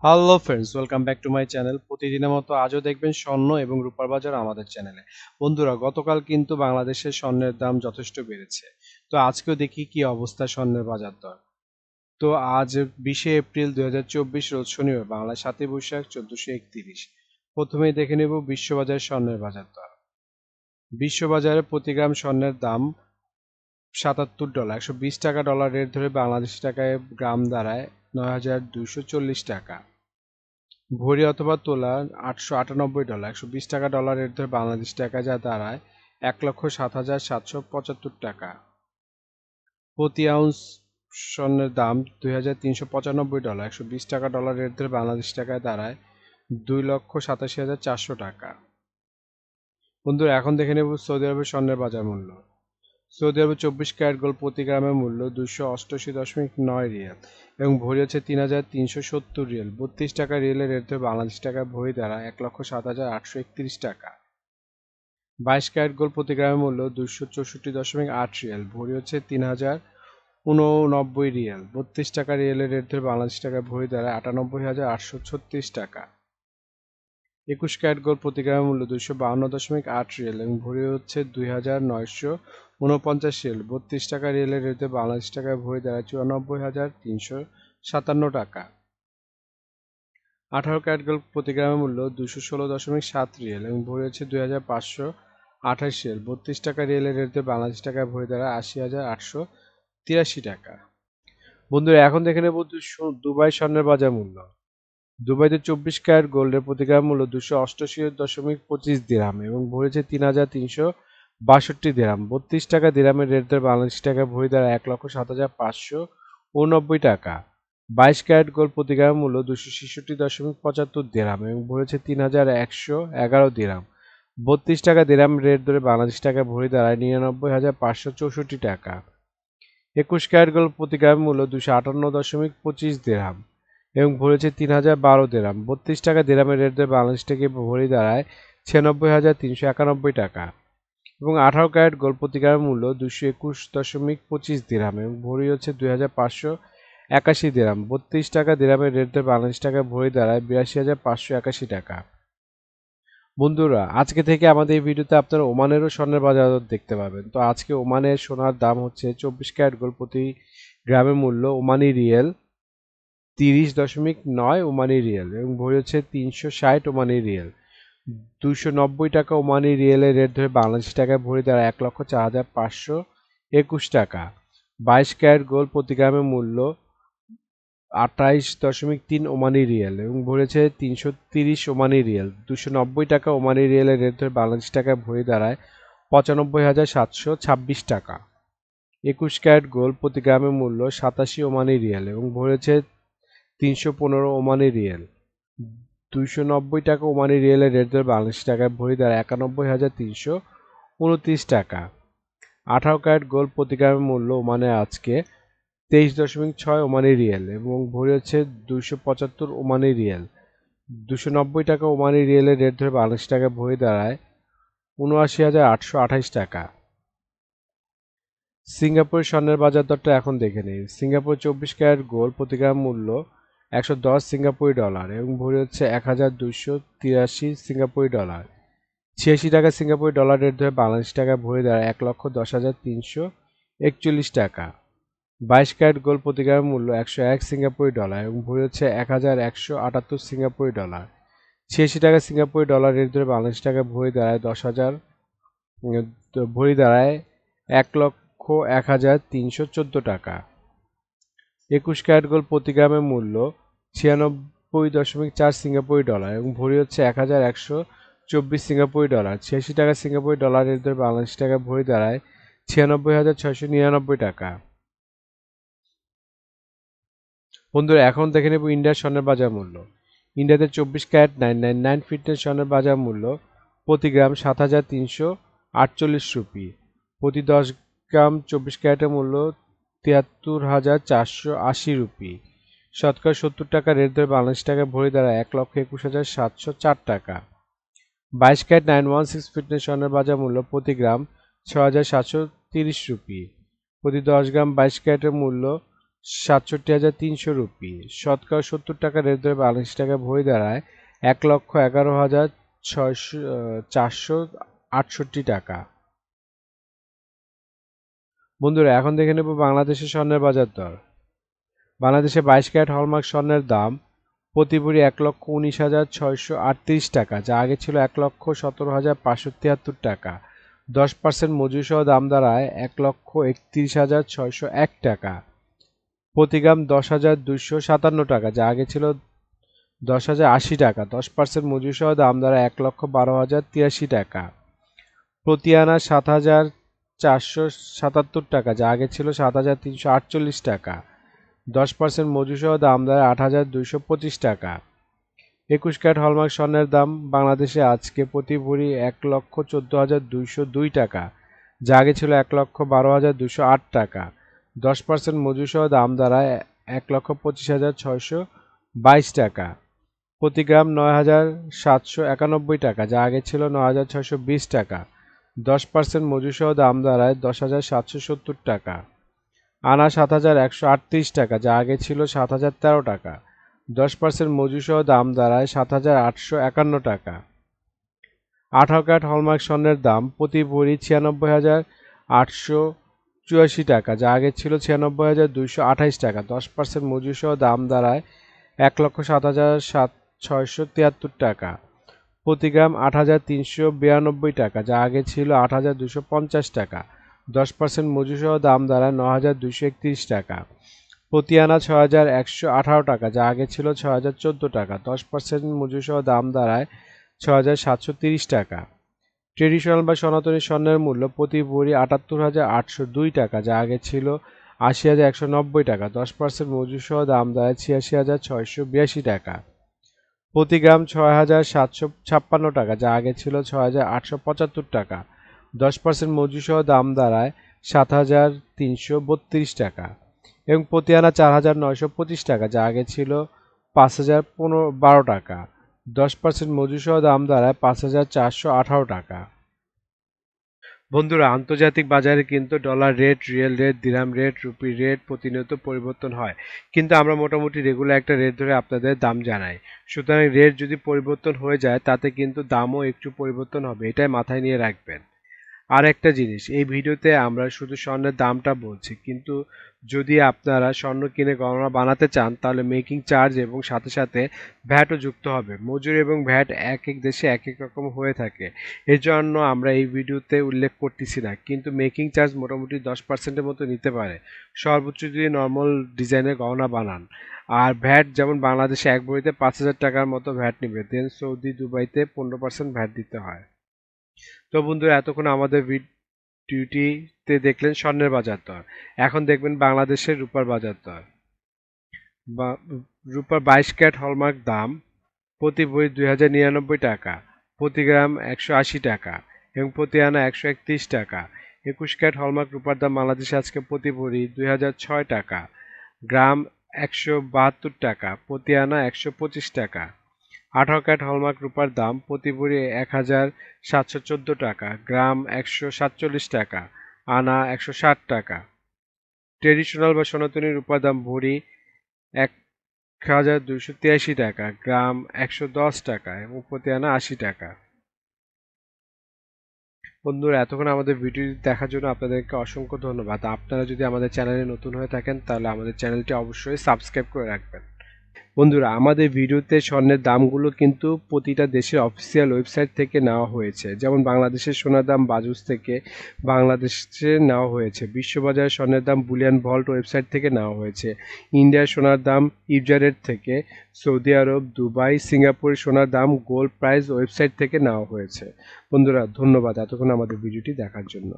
Hello friends, welcome back to my channel. প্রতিদিনের মতো আজও দেখবেন স্বর্ণ এবং রূপার বাজার আমাদের চ্যানেলে। বন্ধুরা, গতকাল কিন্তু বাংলাদেশের স্বর্ণের দাম যথেষ্ট বেড়েছে। তো আজকেও দেখি কি অবস্থা স্বর্ণের বাজার দর। তো আজ 20শে এপ্রিল 2024 রোজ শনিবার, বাংলা 7ই বৈশাখ 1431। প্রথমেই দেখে নেব বিশ্ববাজার স্বর্ণের বাজার দর। বিশ্ববাজারে প্রতি গ্রাম স্বর্ণের দাম $77। 120 ডলার রেট ধরে বাংলাদেশি টাকায় গ্রাম দাঁড়ায় 9240 টাকা। ভরি অথবা তোলা $898। 120 ডলার রেট ধরে বাংলাদেশ টাকা যা দাঁড়ায় 1,07,775 টাকা। প্রতি আউন্স স্বর্ণের দাম $2,395। 120 ডলার রেট ধরে বাংলাদেশ টাকায় দাঁড়ায় 2,87,400 টাকা। বন্ধুরা, এখন দেখে নেব সৌদি আরবের স্বর্ণের বাজার মূল্য। সৌদি আরবে 24 ক্যারেট গোল্ড প্রতি গ্রামের মূল্য 288.9 রিয়াল এবং ভরি হচ্ছে 3,370 রিয়াল। 32 টাকা রিয়েলের রেট ধরে বাংলাদেশ টাকায় ভরি দ্বারা 1,07,831 টাকা। 22 ক্যারেট গোল্ড প্রতি গ্রামের মূল্য 264.8 রিয়াল, ভরি হচ্ছে 3,089 রিয়াল। 32 টাকা রিয়েলের রেট ধরে বাংলাদেশ টাকায় ভরি দ্বারা 98,836 টাকা। 21 ক্যারেট গোল্ড প্রতি গ্রামের মূল্য 252.8 রিয়াল এবং ভরি হচ্ছে 2,949 রিয়াল। 32 টাকা রিয়েলের রেটে বাংলাদেশ টাকায় ভরি দাঁড়ায় 94,357 টাকা। 18 ক্যারেট গোল্ড প্রতি গ্রামের মূল্য 216.7 রিয়াল এবং ভরি হচ্ছে 2,528 রিয়াল। 32 টাকা রিয়েলের রেটে বাংলাদেশ টাকায় ভরি দাঁড়ায় 80,883 টাকা। বন্ধুরা, এখন দেখে নেব দুবাই স্বর্ণের বাজার মূল্য। দুবাইতে 24 ক্যারেট গোল্ডের প্রতি গ্রাম মূল্য 288.25 দিরহাম এবং ভরেছে 3,362 দিরহাম। 32 টাকা দিরহামের রেট ধরে বাংলাদেশি টাকায় ভরি দ্বারা 1,07,589 টাকা। 22 ক্যারেট গোল্ড প্রতি গ্রাম মূল্য 266.75 দিরহাম এবং ভরেছে 3,111 দিরহাম। 32 টাকা দিরহাম রেট ধরে বাংলাদেশি টাকায় ভরি দাঁড়ায় 99,564 টাকা। 21 ক্যারেট গোল্ড প্রতি গ্রাম মূল্য 258.25 দিরহাম এবং ভরেছে 3,012 দিরহাম। 32 টাকা দিরহামের রেট ধরে বাংলাদেশ থেকে ভরি দাঁড়ায় 96,391 টাকা। এবং 18 ক্যারেট গোল্ড প্রতি গ্রামের মূল্য 221.25 দিরহাম এবং ভরি হচ্ছে 2,581 দিরহাম। 32 টাকা দিরহামের রেট ধরে বাংলাদেশ টাকা ভরি দাঁড়ায় 82,581 টাকা। বন্ধুরা, আজকে থেকে আমাদের এই ভিডিওতে আপনারা ওমানেরও স্বর্ণের বাজার দেখতে পাবেন। তো আজকে ওমানের সোনার দাম হচ্ছে 24 ক্যারেট গোল্ড প্রতি গ্রামের মূল্য ওমানি রিয়েল 30.9 ওমানি রিয়েল এবং ভরি হচ্ছে 360 ওমানি রিয়েল। 290 টাকা ওমানি রিয়েলের রেট ধরে বাংলাদেশি টাকায় ভরি দ্বারা 1,04,521 টাকা। 22 ক্যারেট গোল্ড প্রতি গ্রামের মূল্য 28.3 ওমানি রিয়েল এবং ভরেছে 330 ওমানি রিয়েল। 290 টাকা ওমানি রিয়েলের রেট ধরে বাংলাদেশি টাকায় ভরি দাঁড়ায় 95,726 টাকা। 21 ক্যারেট গোল্ড প্রতি গ্রামের মূল্য 87 ওমানি রিয়েল এবং ভরেছে 315 ওমানি রিয়েল। 290 টাকা ওমানি রিয়েলের রেট ধরে বাংলাদেশি টাকায় ভরি দাঁড়ায় 91,329 টাকা। 18 ক্যারেট গোল্ড প্রতি গ্রামের মূল্য ওমানে আজকে 23.6 ওমানি রিয়েল এবং ভরি হচ্ছে 275 ওমানি রিয়েল। 290 টাকা ওমানি রিয়েলের রেট ধরে বাংলাদেশি টাকায় ভরি দাঁড়ায় 79,828 টাকা। সিঙ্গাপুরের স্বর্ণের বাজার দরটা এখন দেখে নেই। সিঙ্গাপুর 24 ক্যারেট গোল্ড প্রতি গ্রাম মূল্য 110 সিঙ্গাপুরি ডলার এবং ভরি হচ্ছে 1,283 সিঙ্গাপুরি ডলার। 86 টাকা সিঙ্গাপুরি ডলার রেট ধরে বাংলাদেশ টাকায় ভরি দাঁড়ায় 1,10,341 টাকা। 22 ক্যারেট গোল্ড প্রতি গ্রাম মূল্য 101 সিঙ্গাপুরি ডলার এবং ভরি হচ্ছে 1,178 সিঙ্গাপুরি ডলার। 86 টাকা সিঙ্গাপুরি ডলার রেট ধরে বাংলাদেশ টাকায় ভরি দাঁড়ায় 1,01,314 টাকা। 21 ক্যারেট গোল্ড প্রতি গ্রামের মূল্য 96.4 সিঙ্গাপুরি ডলার এবং ভরি হচ্ছে 1,124 সিঙ্গাপুরি ডলার। 86 টাকা সিঙ্গাপুরি ডলার রেট ধরে বাংলাদেশ টাকায় ভরি দাঁড়ায় 96,699 টাকা। বন্ধুরা, এখন দেখে নেব ইন্ডিয়ার স্বর্ণের বাজার মূল্য। ইন্ডিয়াতে 24 ক্যারেট 999 ফিটনেস স্বর্ণের বাজার মূল্য প্রতি গ্রাম 7,348 রুপি। প্রতি 10 গ্রাম 24 ক্যারেটের মূল্য 73,480 রুপি। শতকরা 70 টাকা রেট ধরে বাংলাদেশ টাকায় ভরি দাঁড়ায় 1,21,704 টাকা। 22 ক্যারেট 916 ফিটনেস স্বর্ণের বাজার মূল্য প্রতি গ্রাম 6,730 রুপি। প্রতি 10 গ্রাম 22 ক্যারেটের মূল্য ৬৭,৩০০ রুপি। শতকরা ৭০ টাকা রেট ধরে বাংলাদেশি টাকায় ভরি দাঁড়ায় ১,১১,৪৬৮ টাকা। বন্ধুরা এখন দেখে নেব বাংলাদেশের স্বর্ণের বাজার দর। বাংলাদেশে 22 ক্যারেট হলমার্ক স্বর্ণের দাম প্রতি ভরি ১,১৯,৬৩৮ টাকা, যা আগে ছিল ১,১৭,৫৭৩ টাকা। 10% মজুরি সহ দাম দাঁড়ায় ১,৩১,৬০১ টাকা। প্রতি গ্রাম ১০,২৫৭ টাকা, যা আগে ছিল ১০,০৮০ টাকা। 10% মজুরি সহ দাম দাঁড়ায় ১,১২,০৮৩ টাকা। প্রতি আনা ৭,৪৭৭ টাকা, যা আগে ছিল ৭,৩৪৮ টাকা। 10% মজুরি সহ দাম দাঁড়ায় ৮,২২৫ টাকা। 21 ক্যারেট হলমার্ক স্বর্ণের দাম বাংলাদেশে আজকে প্রতি ভরি ১,১৪,২০২ টাকা, যা আগে ছিল ১,১২,২০৮ টাকা। 10% মজুরি সহ দাম দাঁড়ায় ১,২৫,৬২২ টাকা। প্রতি গ্রাম ৯,৭৯১ টাকা, যা আগে ছিল ৯,৬২০ টাকা। 10% মজুরি সহ দাম দাঁড়ায় ১০,৭৭০ টাকা। আনা ৭,১৩৮ টাকা, যা আগে ছিল ৭,০১৩ টাকা। 10% মজুরি সহ দাম দাঁড়ায় ৭,৮৫১ টাকা। 18 ক্যারেট হলমার্ক স্বর্ণের দাম প্রতি ভরি ৯৬,৮৮৪ টাকা, যা আগে ছিল ৯৬,২২৮ টাকা। 10% মজুরি সহ দাম দাঁড়ায় ১,০৭,৬৭৩ টাকা। প্রতি গ্রাম ৮,৩৯২ টাকা, যা আগে ছিল ৮,২৫০ টাকা। 10% মজুরি সহ দাম দাঁড়ায় ৯,২৩১ টাকা। প্রতি আনা ৬,১১৮ টাকা, যা আগে ছিল ৬,০১৪ টাকা। 10% মজুরি সহ দাম দাঁড়ায় ৬,৭৩০ টাকা। ট্রেডিশনাল বা সনাতনী স্বর্ণের মূল্য প্রতি ভরি ৭৮,৮০২ টাকা, যা আগে ছিল ৮০,১৯০ টাকা। 10% মজুরি সহ দাম দাঁড়ায় ৮৬,৬৮২ টাকা। প্রতি গ্রাম ৬,৭৫৬ টাকা, যা আগে ছিল ৬,৮৭৫ টাকা। 10% মজুরি সহ দাম দাঁড়ায় ৭,৩৩২ টাকা। এবং প্রতি আনা ৪,৯২৫ টাকা, যা আগে ছিল ৫,০১২ টাকা। 10% মজুরি সহ দাম দাঁড়ায় ৫,৪১৮ টাকা। বন্ধুরা আন্তর্জাতিক বাজারে কিন্তু ডলার রেট, রিয়েল রেট, দিরহাম রেট, রুপি রেট প্রতিনিয়ত পরিবর্তন হয়, কিন্তু আমরা মোটামুটি রেগুলার একটা রেট ধরে আপনাদের দাম জানাই। সুতরাং রেট যদি পরিবর্তন হয়ে যায় তাতে কিন্তু দামও একটু পরিবর্তন হবে, এটাই মাথায় নিয়ে রাখবেন। আর একটা জিনিস, এই ভিডিওতে আমরা শুধু স্বর্ণের দামটা বলছি, কিন্তু যদি আপনারা স্বর্ণ কিনে গহনা বানাতে চান তাহলে মেকিং চার্জ এবং সাথে সাথে ভ্যাটও যুক্ত হবে। মজুরি এবং ভ্যাট এক এক দেশে এক এক রকম হয়ে থাকে, এর জন্য আমরা এই ভিডিওতে উল্লেখ করতেছি না, কিন্তু মেকিং চার্জ মোটামুটি 10%-এর মতো নিতে পারে সর্বোচ্চ যদি নর্মাল ডিজাইনের গহনা বানান। আর ভ্যাট যেমন বাংলাদেশে এক ভরিতে ৫,০০০ টাকার মতো ভ্যাট নেবে, দেন সৌদি দুবাইতে 15% ভ্যাট দিতে হয়। তো বন্ধুরা এতক্ষণ আমাদের ভিডিওটিতে দেখলেন স্বর্ণের বাজার দর। এখন দেখবেন বাংলাদেশের রূপার বাজার দর। রূপার 22 ক্যারেট হলমার্ক দাম প্রতি ভরি ২,০৯৯ টাকা, প্রতি গ্রাম ১৮০ টাকা এবং প্রতি আনা ১৩১ টাকা। ২১ ক্যারেট হলমার্ক রূপার দাম বাংলাদেশে আজকে প্রতি ভরি ২,০০৬ টাকা, গ্রাম ১৭২ টাকা, প্রতি আনা ১২৫ টাকা। 18 ক্যারেট হলমার্ক রূপার দাম প্রতি ভরি ১,৭১৪ টাকা, গ্রাম ১৪৭ টাকা, আনা ১৬০ টাকা। ট্রেডিশনাল বা সনাতনী রূপার দাম ভরি ১,২৮৩ টাকা, গ্রাম ১১০ টাকা এবং প্রতি আনা ৮০ টাকা। বন্ধুরা এতক্ষণ আমাদের ভিডিওটি দেখার জন্য আপনাদেরকে অসংখ্য ধন্যবাদ। আপনারা যদি আমাদের চ্যানেলে নতুন হয়ে থাকেন তাহলে আমাদের চ্যানেলটি অবশ্যই সাবস্ক্রাইব করে রাখবেন। বন্ধুরা আমাদের ভিডিওতে স্বর্ণের দামগুলো কিন্তু প্রতিটা দেশের অফিসিয়াল ওয়েবসাইট থেকে নেওয়া হয়েছে, যেমন বাংলাদেশের সোনার দাম বাজুস থেকে বাংলাদেশে নেওয়া হয়েছে, বিশ্ববাজার স্বর্ণের দাম বুলিয়ান ভল্ট ওয়েবসাইট থেকে নেওয়া হয়েছে, ইন্ডিয়ার সোনার দাম ইবজারেট থেকে, সৌদি আরব, দুবাই, সিঙ্গাপুরের সোনার দাম গোল্ড প্রাইস ওয়েবসাইট থেকে নেওয়া হয়েছে। বন্ধুরা ধন্যবাদ এতক্ষণ আমাদের ভিডিওটি দেখার জন্য।